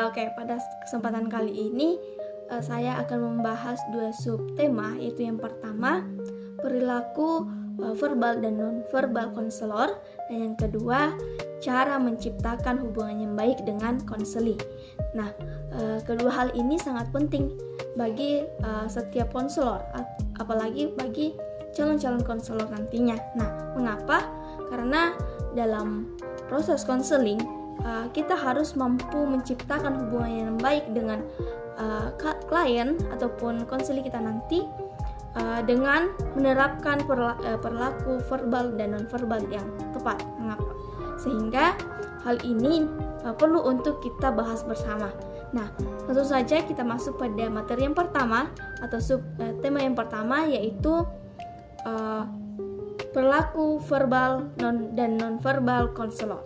Oke, pada kesempatan kali ini saya akan membahas dua subtema, yaitu yang pertama perilaku verbal dan non-verbal konselor, dan yang kedua cara menciptakan hubungan yang baik dengan konseli. Nah, kedua hal ini sangat penting bagi setiap konselor, apalagi bagi calon-calon konselor nantinya. Nah, mengapa? Karena dalam proses konseling kita harus mampu menciptakan hubungan yang baik dengan klien ataupun konseli kita nanti dengan menerapkan perilaku verbal dan non-verbal yang tepat. Mengapa? Sehingga hal ini perlu untuk kita bahas bersama. Nah, tentu saja kita masuk pada materi yang pertama atau tema yang pertama, yaitu perilaku verbal dan non-verbal konselor.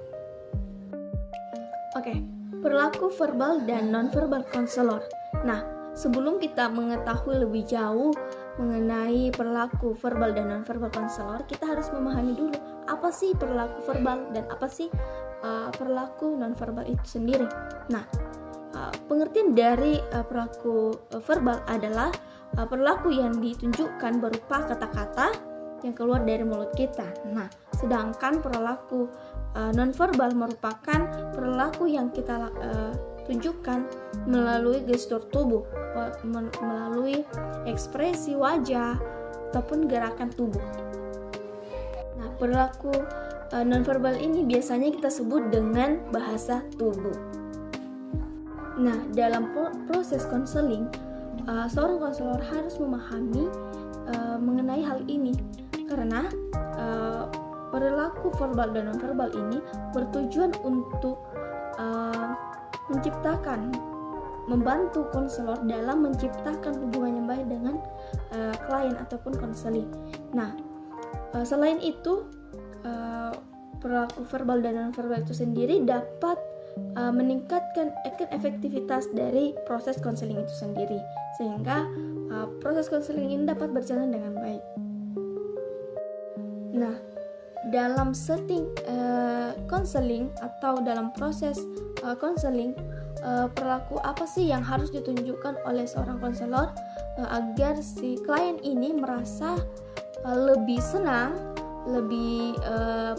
Oke, perilaku verbal dan non-verbal konselor. Nah, sebelum kita mengetahui lebih jauh mengenai perilaku verbal dan non-verbal konselor, kita harus memahami dulu apa sih perilaku verbal dan apa sih perilaku non-verbal itu sendiri. Nah, pengertian dari perilaku verbal adalah perilaku yang ditunjukkan berupa kata-kata yang keluar dari mulut kita. Nah, sedangkan perilaku non-verbal merupakan perilaku yang kita tunjukkan melalui gestur tubuh, melalui ekspresi wajah ataupun gerakan tubuh. Nah, perilaku non-verbal ini biasanya kita sebut dengan bahasa tubuh. Nah, dalam proses konseling, seorang konselor harus memahami mengenai hal ini, karena perilaku verbal dan non-verbal ini bertujuan untuk membantu konselor dalam menciptakan hubungan yang baik dengan klien ataupun konseli. Nah, selain itu, perilaku verbal dan non-verbal itu sendiri dapat meningkatkan efektivitas dari proses konseling itu sendiri, sehingga proses konseling ini dapat berjalan dengan baik. Nah, dalam setting konseling atau dalam proses konseling, perilaku apa sih yang harus ditunjukkan oleh seorang konselor agar si klien ini merasa lebih senang, lebih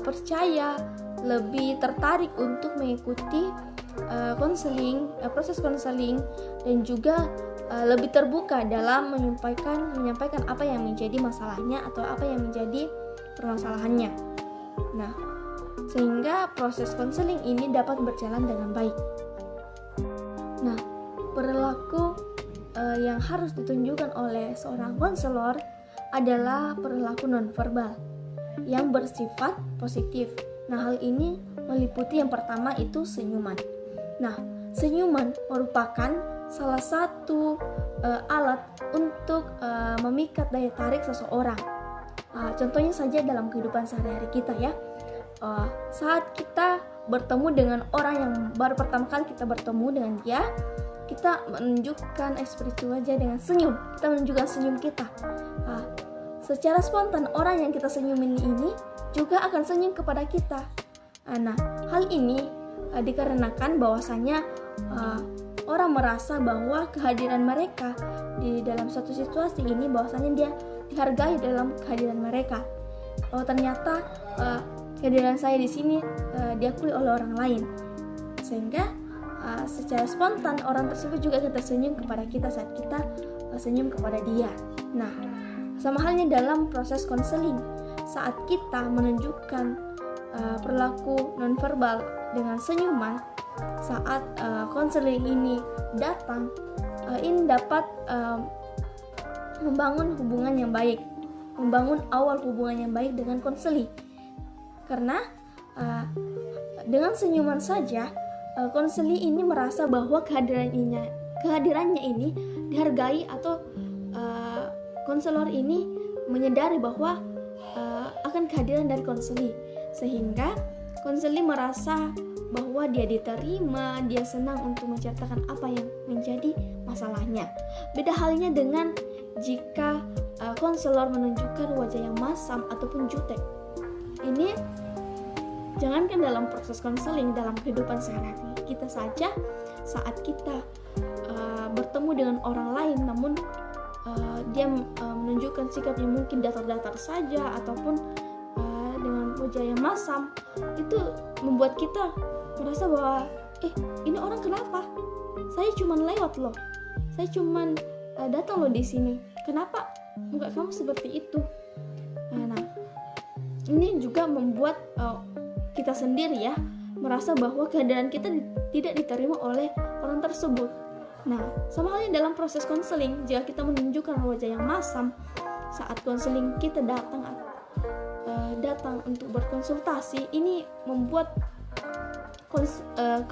percaya, lebih tertarik untuk mengikuti proses konseling, dan juga lebih terbuka dalam menyampaikan apa yang menjadi masalahnya atau apa yang menjadi permasalahannya. Nah, sehingga proses konseling ini dapat berjalan dengan baik. Nah, perilaku yang harus ditunjukkan oleh seorang konselor adalah perilaku non-verbal yang bersifat positif. Nah, hal ini meliputi yang pertama itu senyuman. Nah, senyuman merupakan salah satu alat untuk memikat daya tarik seseorang. Contohnya saja dalam kehidupan sehari-hari kita ya. Saat kita bertemu dengan orang yang baru pertama kali kita bertemu dengan dia, kita menunjukkan ekspresi wajah dengan senyum. Kita menunjukkan senyum kita. Secara spontan orang yang kita senyumin ini juga akan senyum kepada kita. Nah, hal ini dikarenakan bahwasanya orang merasa bahwa kehadiran mereka di dalam suatu situasi ini, bahwasanya dia dihargai dalam kehadiran mereka. Oh, ternyata kehadiran saya di sini diakui oleh orang lain, sehingga secara spontan orang tersebut juga akan tersenyum kepada kita saat kita senyum kepada dia. Nah, sama halnya dalam proses konseling, saat kita menunjukkan perilaku nonverbal dengan senyuman saat konseling ini datang, ini dapat membangun hubungan yang baik, membangun awal hubungan yang baik dengan konseli. Karena dengan senyuman saja konseli ini merasa bahwa kehadirannya ini dihargai, atau konselor ini menyadari bahwa akan kehadiran dari konseli, sehingga konseli merasa bahwa dia diterima, dia senang untuk menceritakan apa yang menjadi masalahnya. Beda halnya dengan jika konselor menunjukkan wajah yang masam ataupun jutek. Ini Jangankan dalam proses konseling, dalam kehidupan sehari-hari kita saja, saat kita bertemu dengan orang lain namun dia menunjukkan sikap yang mungkin datar-datar saja ataupun dengan wajah yang masam, itu membuat kita merasa bahwa ini orang kenapa? Saya cuman lewat loh, saya cuman datang loh di sini, kenapa muka kamu seperti itu? Nah, ini juga membuat kita sendiri ya merasa bahwa kehadiran kita tidak diterima oleh orang tersebut. Nah, sama halnya dalam proses konseling, jika kita menunjukkan wajah yang masam saat konseling kita datang untuk berkonsultasi, ini membuat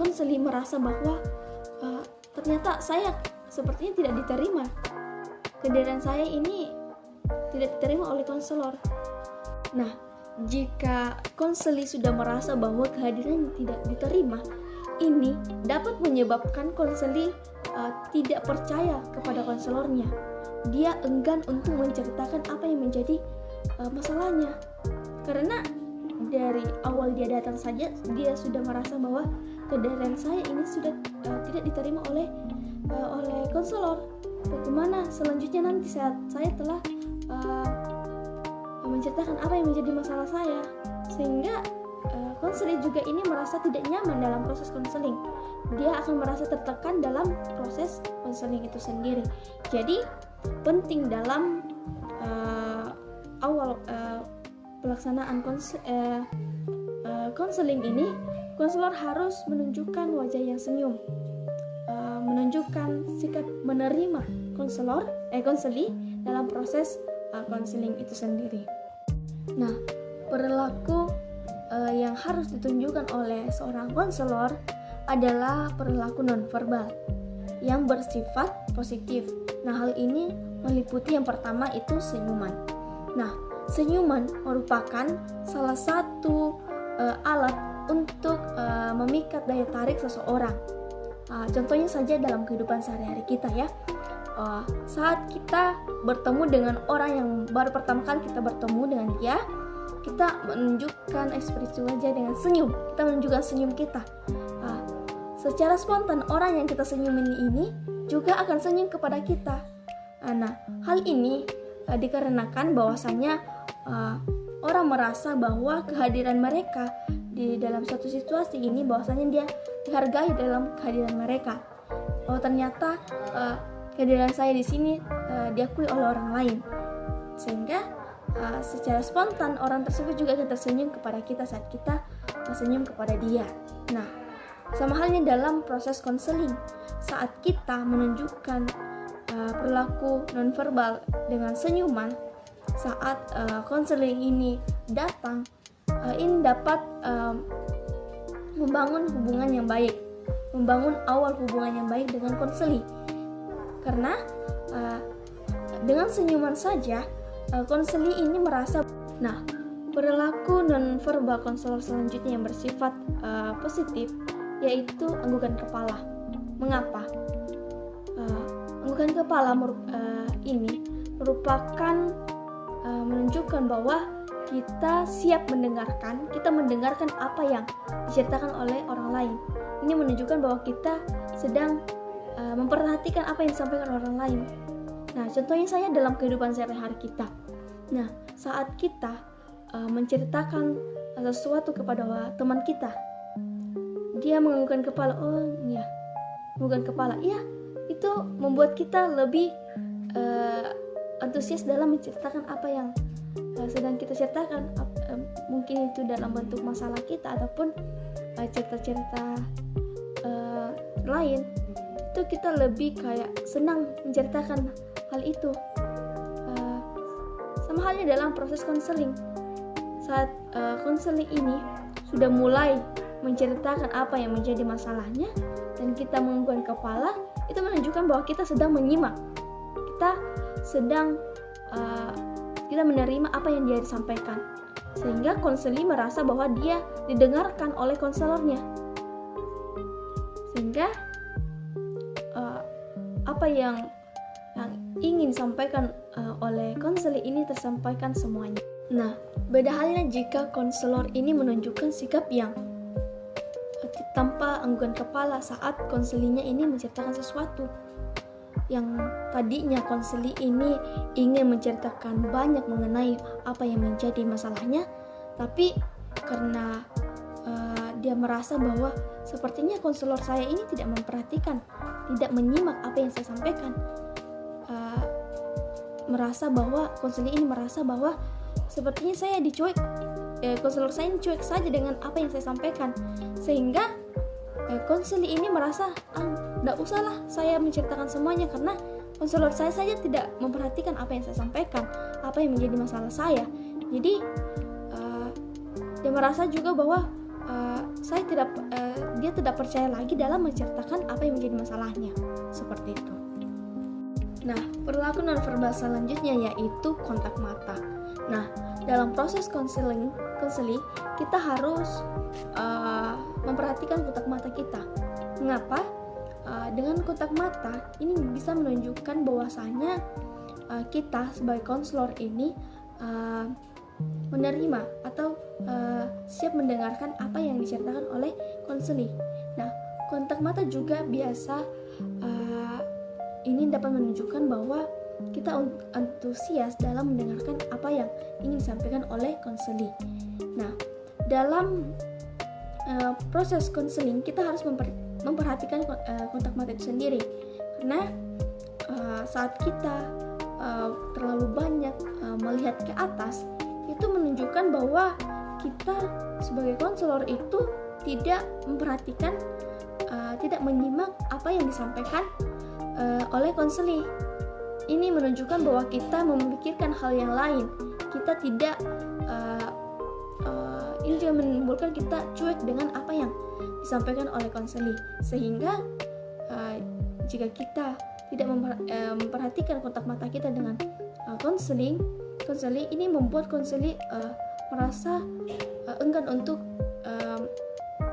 konseling merasa bahwa ternyata saya sepertinya tidak diterima, kehadiran saya ini tidak diterima oleh konselor. Nah, jika konseli sudah merasa bahwa kehadiran tidak diterima, ini dapat menyebabkan konseli tidak percaya kepada konselornya. Dia enggan untuk menceritakan apa yang menjadi masalahnya, karena dari awal dia datang saja dia sudah merasa bahwa kehadiran saya ini sudah tidak diterima oleh konselor. Bagaimana selanjutnya nanti saat saya telah menceritakan apa yang menjadi masalah saya, sehingga konseling juga ini merasa tidak nyaman dalam proses konseling. Dia akan merasa tertekan dalam proses konseling itu sendiri. Jadi penting dalam awal pelaksanaan konseling ini, konselor harus menunjukkan wajah yang senyum, menunjukkan sikap menerima konseli dalam proses konseling itu sendiri. Nah, perilaku yang harus ditunjukkan oleh seorang konselor adalah perilaku nonverbal yang bersifat positif. Nah, hal ini meliputi yang pertama itu senyuman. Nah, senyuman merupakan salah satu alat untuk memikat daya tarik seseorang. Contohnya saja dalam kehidupan sehari-hari kita ya. Saat kita bertemu dengan orang yang baru pertama kali kita bertemu dengan dia, kita menunjukkan ekspresi wajah dengan senyum. Kita menunjukkan senyum kita. Secara spontan orang yang kita senyumin ini juga akan senyum kepada kita. Nah, hal ini dikarenakan bahwasanya orang merasa bahwa kehadiran mereka di dalam suatu situasi ini bahwasanya dia dihargai dalam kehadiran mereka. Oh, ternyata kehadiran saya di sini diakui oleh orang lain, sehingga secara spontan orang tersebut juga akan tersenyum kepada kita saat kita tersenyum kepada dia. Nah, sama halnya dalam proses konseling, saat kita menunjukkan perilaku nonverbal dengan senyuman saat konseling ini datang, ini dapat membangun hubungan yang baik, membangun awal hubungan yang baik dengan konseli. Karena dengan senyuman saja konseli ini merasa. Nah, perilaku nonverbal konselor selanjutnya yang bersifat positif yaitu anggukan kepala. Mengapa? Anggukan kepala ini merupakan menunjukkan bahwa kita siap mendengarkan, kita mendengarkan apa yang diceritakan oleh orang lain. Ini menunjukkan bahwa kita sedang memperhatikan apa yang disampaikan orang lain. Nah, contohnya saya dalam kehidupan sehari-hari kita. Nah, saat kita menceritakan sesuatu kepada teman kita, dia menganggukkan kepala. Oh iya, menganggukkan kepala. Iya, itu membuat kita lebih antusias dalam menceritakan apa yang sedang kita ceritakan. Mungkin itu dalam bentuk masalah kita ataupun cerita-cerita lain. Itu kita lebih kayak senang menceritakan hal itu. Sama halnya dalam proses konseling. Saat konseling ini sudah mulai menceritakan apa yang menjadi masalahnya dan kita menganggukkan kepala, itu menunjukkan bahwa kita sedang menyimak. Kita menerima apa yang dia disampaikan, sehingga konseli merasa bahwa dia didengarkan oleh konselornya, sehingga apa yang ingin disampaikan oleh konseli ini tersampaikan semuanya. Nah, beda halnya jika konselor ini menunjukkan sikap yang tanpa anggukan kepala saat konselingnya ini menceritakan sesuatu. Yang tadinya konseli ini ingin menceritakan banyak mengenai apa yang menjadi masalahnya, tapi karena dia merasa bahwa sepertinya konselor saya ini tidak memperhatikan, tidak menyimak apa yang saya sampaikan, konseli ini merasa bahwa sepertinya saya dicuek, konselor saya ini cuek saja dengan apa yang saya sampaikan, sehingga konseli ini merasa tidak usahlah saya menceritakan semuanya karena konselor saya saja tidak memperhatikan apa yang saya sampaikan, apa yang menjadi masalah saya. Jadi dia merasa juga bahwa dia tidak percaya lagi dalam menceritakan apa yang menjadi masalahnya, seperti itu. Nah, perilaku nonverbal selanjutnya yaitu kontak mata. Nah, dalam proses konseli kita harus memperhatikan kontak mata kita. Mengapa? Dengan kontak mata ini bisa menunjukkan bahwasanya kita sebagai konselor ini menerima atau siap mendengarkan apa yang diceritakan oleh konseli. Nah, kontak mata juga biasa ini dapat menunjukkan bahwa kita antusias dalam mendengarkan apa yang ingin disampaikan oleh konseli. Nah, dalam proses konseling kita harus memperhatikan kontak mata itu sendiri, karena saat kita terlalu banyak melihat ke atas, itu menunjukkan bahwa kita sebagai konselor itu tidak memperhatikan, tidak menyimak apa yang disampaikan oleh konseli. Ini menunjukkan bahwa kita memikirkan hal yang lain. Kita tidak ini juga menimbulkan kita cuek dengan apa yang disampaikan oleh konseli, sehingga jika kita tidak memperhatikan kontak mata kita dengan konseli ini membuat konseli merasa enggan untuk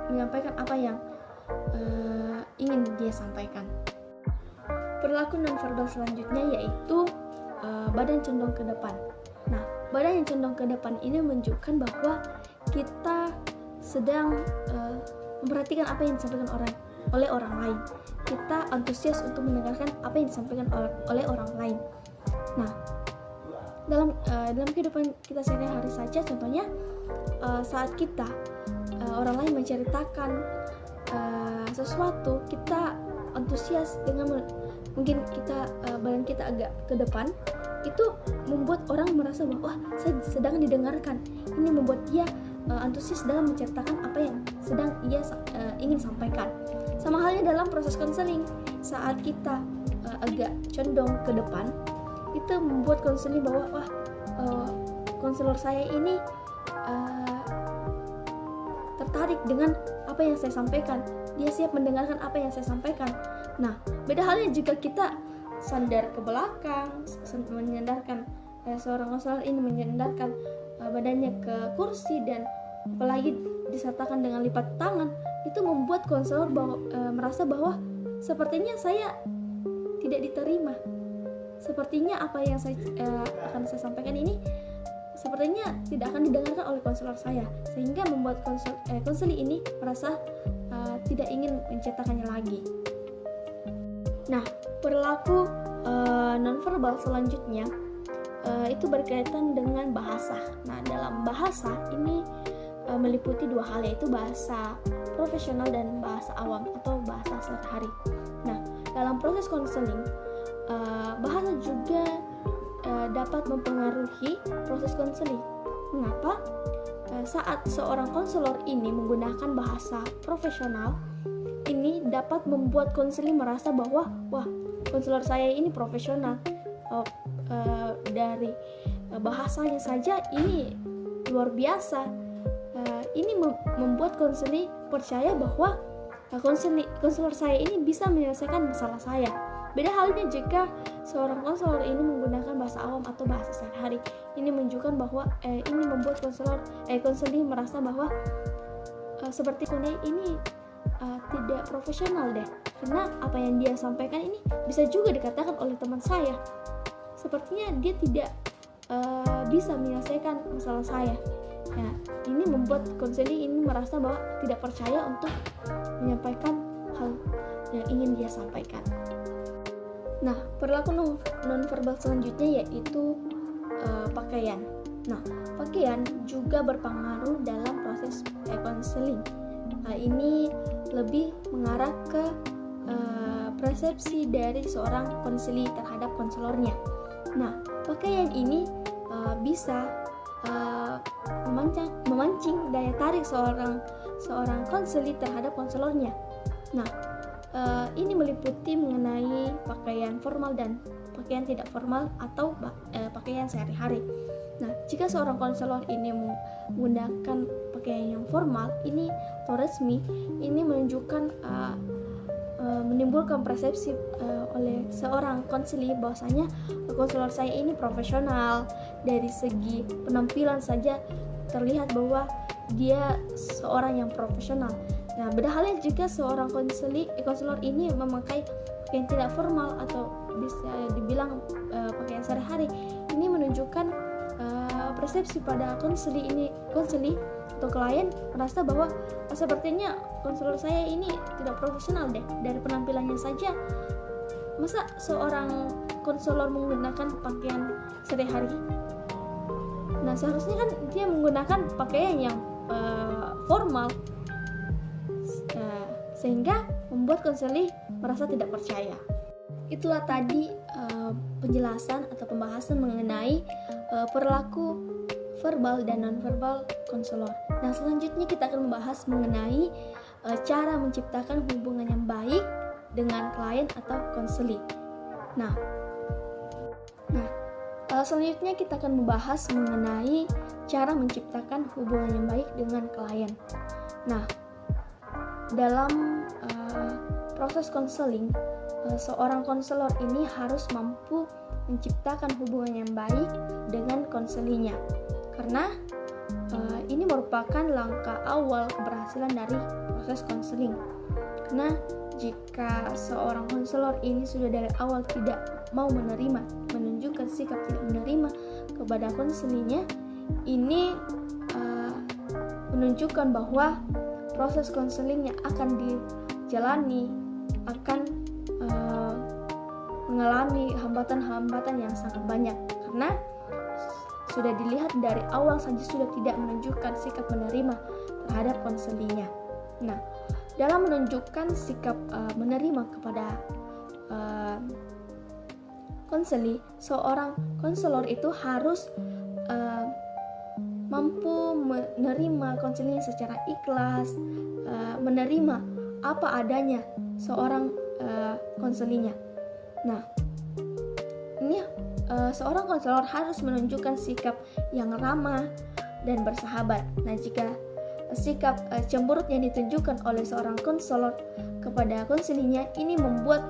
menyampaikan apa yang ingin dia sampaikan. Perilaku nonverbal selanjutnya yaitu badan condong ke depan. Nah, badan yang condong ke depan ini menunjukkan bahwa kita sedang memperhatikan apa yang disampaikan oleh orang lain. Kita antusias untuk mendengarkan apa yang disampaikan oleh orang lain. Nah, dalam kehidupan kita sehari-hari saja, contohnya saat kita orang lain menceritakan sesuatu, kita antusias dengan mungkin kita badan kita agak ke depan, itu membuat orang merasa bahwa saya sedang didengarkan. Ini membuat dia antusias dalam menceritakan apa yang sedang ia ingin sampaikan. Sama halnya dalam proses konseling, saat kita agak condong ke depan, itu membuat konseling bahwa konselor saya ini tertarik dengan apa yang saya sampaikan. Dia siap mendengarkan apa yang saya sampaikan. Nah, beda halnya jika kita sandar ke belakang, menyandarkan seorang konselor ini menyandarkan badannya ke kursi dan apalagi disertakan dengan lipat tangan, itu membuat konselor merasa bahwa sepertinya saya tidak diterima. Sepertinya apa yang akan saya sampaikan ini sepertinya tidak akan didengarkan oleh konselor saya, sehingga membuat konseli ini merasa tidak ingin menceritakannya lagi. Nah, perilaku nonverbal selanjutnya itu berkaitan dengan bahasa. Nah, dalam bahasa ini meliputi dua hal, yaitu bahasa profesional dan bahasa awam atau bahasa sehari-hari. Nah, dalam proses konseling, bahasa juga dapat mempengaruhi proses konseling. Mengapa? Saat seorang konselor ini menggunakan bahasa profesional, ini dapat membuat konseling merasa bahwa konselor saya ini profesional. Dari bahasanya saja ini luar biasa. Ini membuat konseling percaya bahwa konselor saya ini bisa menyelesaikan masalah saya. Beda halnya jika seorang konselor ini menggunakan bahasa awam atau bahasa sehari-hari. Ini menunjukkan bahwa ini membuat konseling merasa bahwa seperti ini tidak profesional deh, karena apa yang dia sampaikan ini bisa juga dikatakan oleh teman saya. Sepertinya dia tidak bisa menyelesaikan masalah saya. Nah, ini membuat konseling ini merasa bahwa tidak percaya untuk menyampaikan hal yang ingin dia sampaikan. Nah, perilaku nonverbal selanjutnya yaitu pakaian. Nah, pakaian juga berpengaruh dalam proses konseling. Ini lebih mengarah ke persepsi dari seorang konseli terhadap konselornya. Nah, pakaian ini bisa memancing daya tarik seorang konseli terhadap konselornya. Nah, ini meliputi mengenai pakaian formal dan pakaian tidak formal atau pakaian sehari-hari. Nah, jika seorang konselor ini menggunakan pakaian yang formal ini atau resmi, ini menunjukkan menimbulkan persepsi oleh seorang konseli bahwasanya konselor saya ini profesional. Dari segi penampilan saja terlihat bahwa dia seorang yang profesional. Nah, beda halnya jika seorang konselor ini memakai pakaian tidak formal atau bisa dibilang pakaian sehari-hari, ini menunjukkan persepsi pada konseli atau klien merasa bahwa sepertinya konselor saya ini tidak profesional deh, dari penampilannya saja. Masa seorang konselor menggunakan pakaian sehari-hari? Nah, seharusnya kan dia menggunakan pakaian yang formal, sehingga membuat konseli merasa tidak percaya. Itulah tadi penjelasan atau pembahasan mengenai perilaku verbal dan nonverbal konselor. Nah, selanjutnya kita akan membahas mengenai cara menciptakan hubungan yang baik dengan klien atau konseli. Nah, selanjutnya kita akan membahas mengenai cara menciptakan hubungan yang baik dengan klien. Nah, dalam proses konseling, seorang konselor ini harus mampu menciptakan hubungan yang baik dengan konselinya, karena ini merupakan langkah awal keberhasilan dari proses konseling. Karena jika seorang konselor ini sudah dari awal tidak mau menerima, menunjukkan sikap tidak menerima kepada konselinya, ini menunjukkan bahwa proses konseling yang akan dijalani akan mengalami hambatan-hambatan yang sangat banyak, karena sudah dilihat dari awal saja sudah tidak menunjukkan sikap menerima terhadap konselinya. Nah, dalam menunjukkan sikap menerima kepada konseli, seorang konselor itu harus mampu menerima konselinya secara ikhlas, menerima apa adanya seorang konselinya. Nah, ini seorang konselor harus menunjukkan sikap yang ramah dan bersahabat. Nah, jika sikap cemberut yang ditunjukkan oleh seorang konselor kepada konselinya ini membuat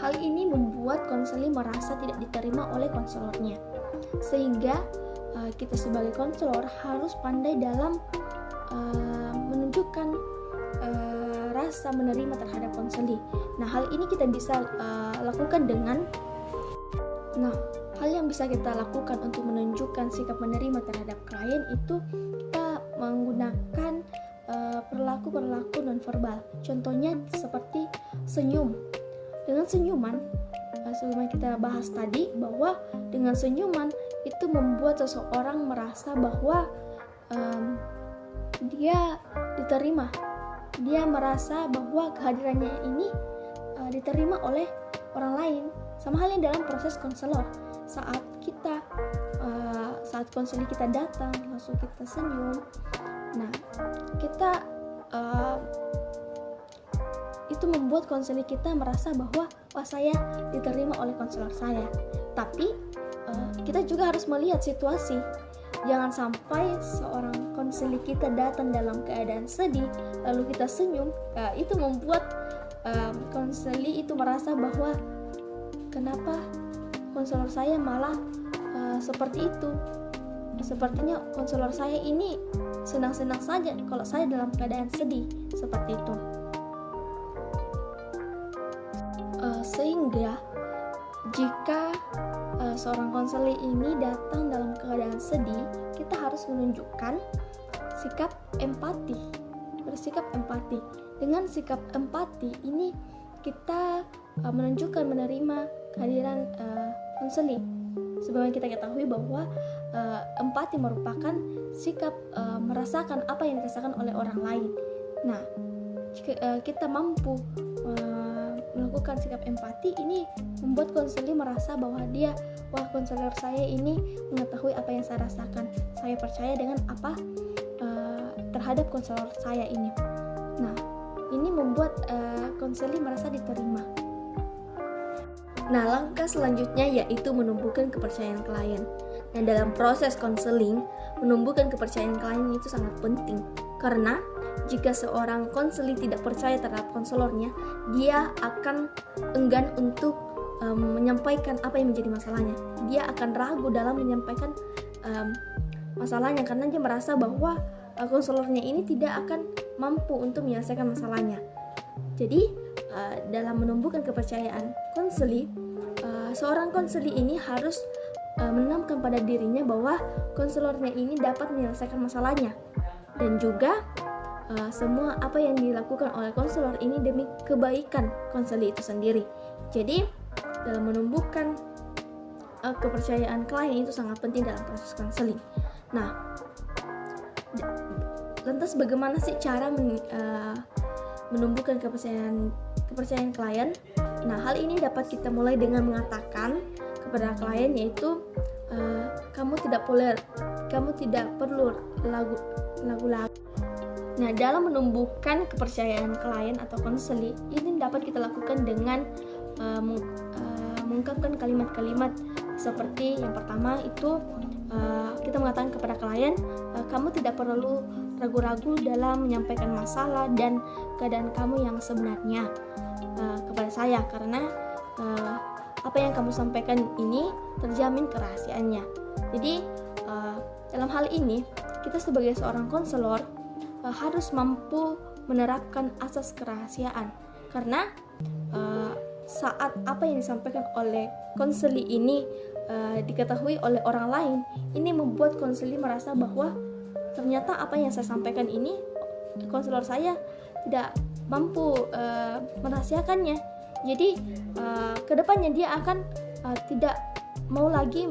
hal ini membuat konseli merasa tidak diterima oleh konselornya, sehingga kita sebagai konselor harus pandai dalam menunjukkan rasa menerima terhadap konseli. Nah, hal ini kita bisa lakukan dengan hal yang bisa kita lakukan untuk menunjukkan sikap menerima terhadap klien itu kita menggunakan perilaku nonverbal. Contohnya seperti senyum. Dengan senyuman, sebagaimana kita bahas tadi, bahwa dengan senyuman itu membuat seseorang merasa bahwa dia diterima. Dia merasa bahwa kehadirannya ini diterima oleh orang lain. Sama halnya dalam proses konselor, saat konseli kita datang langsung kita senyum, nah kita itu membuat konseli kita merasa bahwa saya diterima oleh konselor saya. Tapi kita juga harus melihat situasi. Jangan sampai seorang konseli kita datang dalam keadaan sedih lalu kita senyum, itu membuat konseli itu merasa bahwa kenapa konselor saya malah seperti itu. Sepertinya konselor saya ini senang-senang saja kalau saya dalam keadaan sedih, seperti itu. Sehingga jika seorang konselor ini datang dalam keadaan sedih, kita harus menunjukkan sikap empati, bersikap empati. Dengan sikap empati ini kita menunjukkan menerima kehadiran konseling. Sebagaimana kita ketahui bahwa empati merupakan sikap merasakan apa yang dirasakan oleh orang lain. Nah, jika kita mampu melakukan sikap empati, ini membuat konselor merasa bahwa konselor saya ini mengetahui apa yang saya rasakan. Saya percaya dengan apa terhadap konselor saya ini. Nah, ini membuat konselor merasa diterima. Nah, langkah selanjutnya yaitu menumbuhkan kepercayaan klien. Nah, dalam proses konseling, menumbuhkan kepercayaan klien itu sangat penting. Karena jika seorang konselor tidak percaya terhadap konselornya, dia akan enggan untuk menyampaikan apa yang menjadi masalahnya. Dia akan ragu dalam menyampaikan masalahnya karena dia merasa bahwa konselornya ini tidak akan mampu untuk menyelesaikan masalahnya. Jadi dalam menumbuhkan kepercayaan konselor, seorang konselor ini harus menanamkan pada dirinya bahwa konselornya ini dapat menyelesaikan masalahnya, dan juga semua apa yang dilakukan oleh konselor ini demi kebaikan konselor itu sendiri. Jadi dalam menumbuhkan kepercayaan klien itu sangat penting dalam proses konseling. Nah, lantas bagaimana sih cara menumbuhkan kepercayaan klien? Nah, hal ini dapat kita mulai dengan mengatakan kepada klien, yaitu kamu tidak perlu lagu-lagu. Nah, dalam menumbuhkan kepercayaan klien atau konselor ini dapat kita lakukan dengan mengungkapkan kalimat-kalimat seperti yang pertama itu kita mengatakan kepada klien, kamu tidak perlu ragu-ragu dalam menyampaikan masalah dan keadaan kamu yang sebenarnya kepada saya, karena apa yang kamu sampaikan ini terjamin kerahasiaannya. Jadi dalam hal ini kita sebagai seorang konselor harus mampu menerapkan asas kerahasiaan, karena saat apa yang disampaikan oleh konselor ini diketahui oleh orang lain, ini membuat konselor merasa bahwa ternyata apa yang saya sampaikan ini konselor saya tidak mampu merahasiakannya. Jadi kedepannya dia akan tidak mau lagi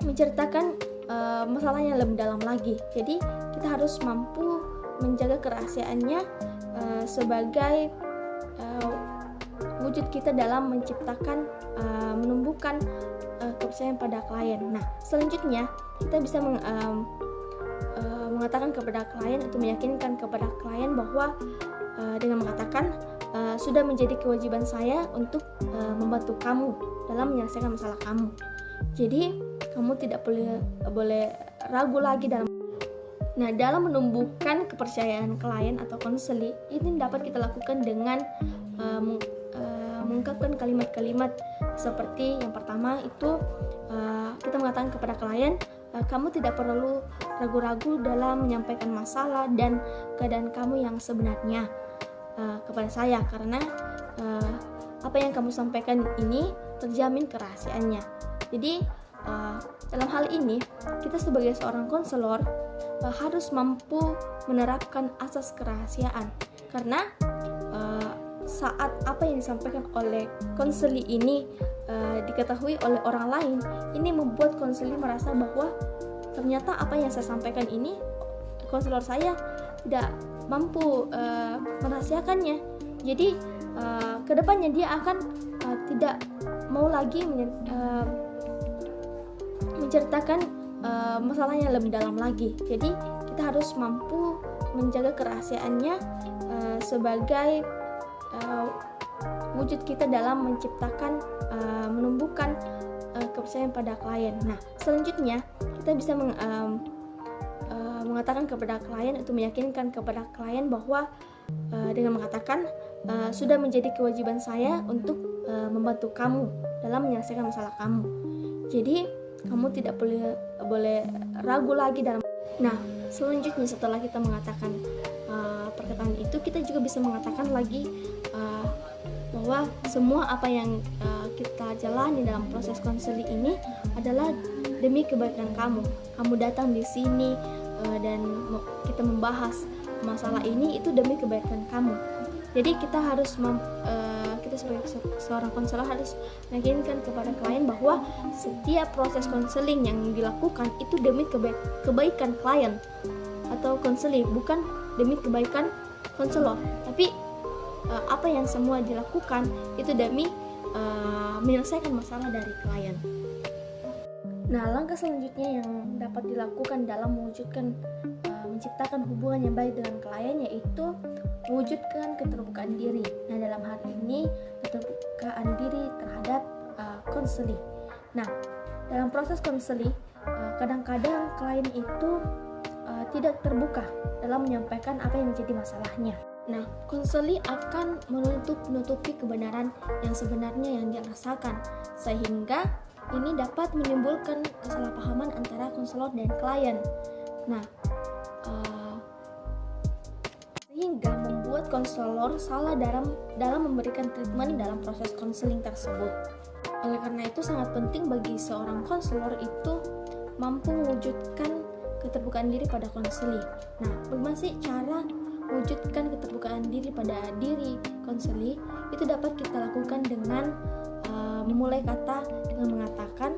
menceritakan masalahnya lebih dalam lagi. Jadi kita harus mampu menjaga kerahasiaannya sebagai wujud kita dalam menciptakan menumbuhkan kepercayaan pada klien. Nah, selanjutnya kita bisa mengatakan kepada klien untuk meyakinkan kepada klien bahwa dengan mengatakan sudah menjadi kewajiban saya untuk membantu kamu dalam menyelesaikan masalah kamu. Jadi kamu tidak boleh ragu lagi dalam. Nah, dalam menumbuhkan kepercayaan klien atau konselor ini dapat kita lakukan dengan mengungkapkan kalimat-kalimat seperti yang pertama itu kita mengatakan kepada klien, kamu tidak perlu ragu-ragu dalam menyampaikan masalah dan keadaan kamu yang sebenarnya kepada saya, karena apa yang kamu sampaikan ini terjamin kerahasiaannya. Jadi dalam hal ini kita sebagai seorang konselor harus mampu menerapkan asas kerahasiaan, karena saat apa yang disampaikan oleh konselor ini diketahui oleh orang lain, ini membuat konselor merasa bahwa ternyata apa yang saya sampaikan ini konselor saya tidak mampu merahasiakannya. Jadi kedepannya dia akan tidak mau lagi menceritakan masalahnya lebih dalam lagi. Jadi kita harus mampu menjaga kerahasiaannya sebagai wujud kita dalam menciptakan menumbuhkan kepercayaan pada klien. Nah, selanjutnya kita bisa mengatakan kepada klien untuk meyakinkan kepada klien bahwa dengan mengatakan sudah menjadi kewajiban saya untuk membantu kamu dalam menyelesaikan masalah kamu. Jadi kamu tidak boleh ragu lagi dalam. Nah, selanjutnya setelah kita mengatakan perkataan itu, kita juga bisa mengatakan lagi bahwa semua apa yang kita jalani dalam proses konseling ini adalah demi kebaikan kamu. Kamu datang di sini dan kita membahas masalah ini itu demi kebaikan kamu. Jadi kita harus kita sebagai seorang konselor harus meyakinkan kepada klien bahwa setiap proses konseling yang dilakukan itu demi kebaikan klien atau konseling, bukan demi kebaikan konselor. Tapi apa yang semua dilakukan itu demi menyelesaikan masalah dari klien. Nah, langkah selanjutnya yang dapat dilakukan dalam menciptakan hubungan yang baik dengan klien yaitu mewujudkan keterbukaan diri. Nah, dalam hal ini keterbukaan diri terhadap konseling. Nah, dalam proses konseling kadang-kadang klien itu tidak terbuka dalam menyampaikan apa yang menjadi masalahnya. Nah, konseling akan menutupi kebenaran yang sebenarnya yang dia rasakan, sehingga ini dapat menimbulkan kesalahpahaman antara konselor dan klien. Nah, sehingga membuat konselor salah dalam memberikan treatment dalam proses konseling tersebut. Oleh karena itu sangat penting bagi seorang konselor itu mampu mewujudkan keterbukaan diri pada konseling. Nah, bagaimana sih cara mewujudkan keterbukaan diri pada diri konseling? Itu dapat kita lakukan dengan memulai kata dengan mengatakan,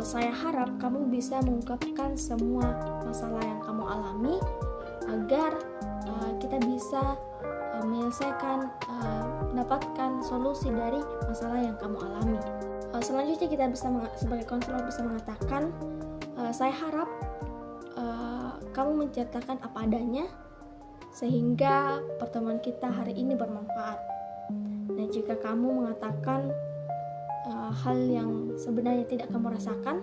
saya harap kamu bisa mengungkapkan semua masalah yang kamu alami agar kita bisa mendapatkan solusi dari masalah yang kamu alami. Selanjutnya kita sebagai konselor bisa mengatakan, saya harap kamu menceritakan apa adanya sehingga pertemuan kita hari ini bermanfaat. Nah, jika kamu mengatakan hal yang sebenarnya tidak kamu rasakan,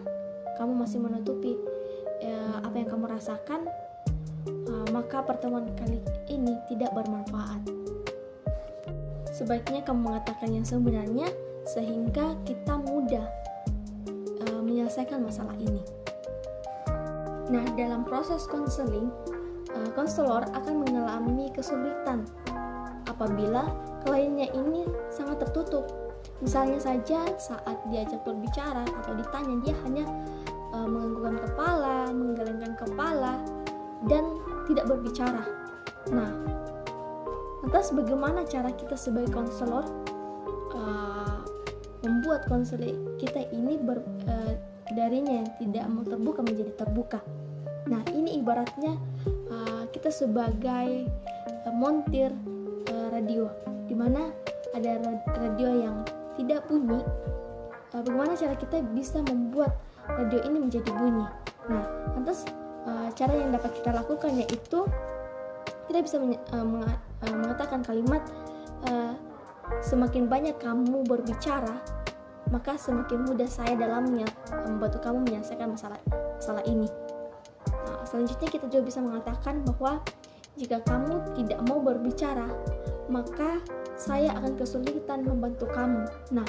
kamu masih menutupi apa yang kamu rasakan, maka pertemuan kali ini tidak bermanfaat. Sebaiknya kamu mengatakan yang sebenarnya sehingga kita mudah menyelesaikan masalah ini. Nah, dalam proses konseling, konselor akan mengalami kesulitan apabila kliennya ini sangat tertutup. Misalnya saja saat diajak berbicara atau ditanya, dia hanya menganggukkan kepala, menggelengkan kepala, dan tidak berbicara. Nah, lantas bagaimana cara kita sebagai konselor membuat konseling kita ini darinya yang tidak mau terbuka menjadi terbuka? Nah, ini ibaratnya kita sebagai montir radio, di mana ada radio yang tidak bunyi. Bagaimana cara kita bisa membuat radio ini menjadi bunyi? Nah, lantas cara yang dapat kita lakukan yaitu kita bisa mengatakan kalimat, semakin banyak kamu berbicara, maka semakin mudah saya dalam membantu kamu menyelesaikan masalah ini. Nah, selanjutnya kita juga bisa mengatakan bahwa jika kamu tidak mau berbicara, maka saya akan kesulitan membantu kamu. Nah,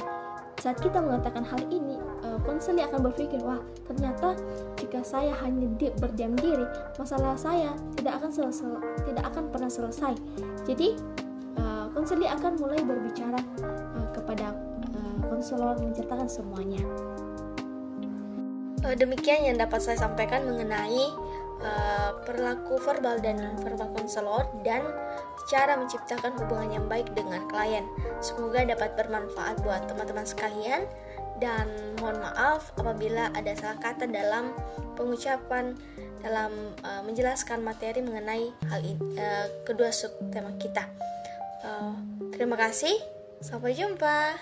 saat kita mengatakan hal ini, konselor akan berpikir, wah, ternyata jika saya hanya berdiam diri, masalah saya tidak akan pernah selesai. Jadi, konselor akan mulai berbicara kepada konselor, menceritakan semuanya. Demikian yang dapat saya sampaikan mengenai perilaku verbal dan non-verbal konselor dan cara menciptakan hubungan yang baik dengan klien. Semoga dapat bermanfaat buat teman-teman sekalian, dan mohon maaf apabila ada salah kata dalam pengucapan dalam menjelaskan materi mengenai hal ini, kedua subtema kita. Terima kasih, sampai jumpa.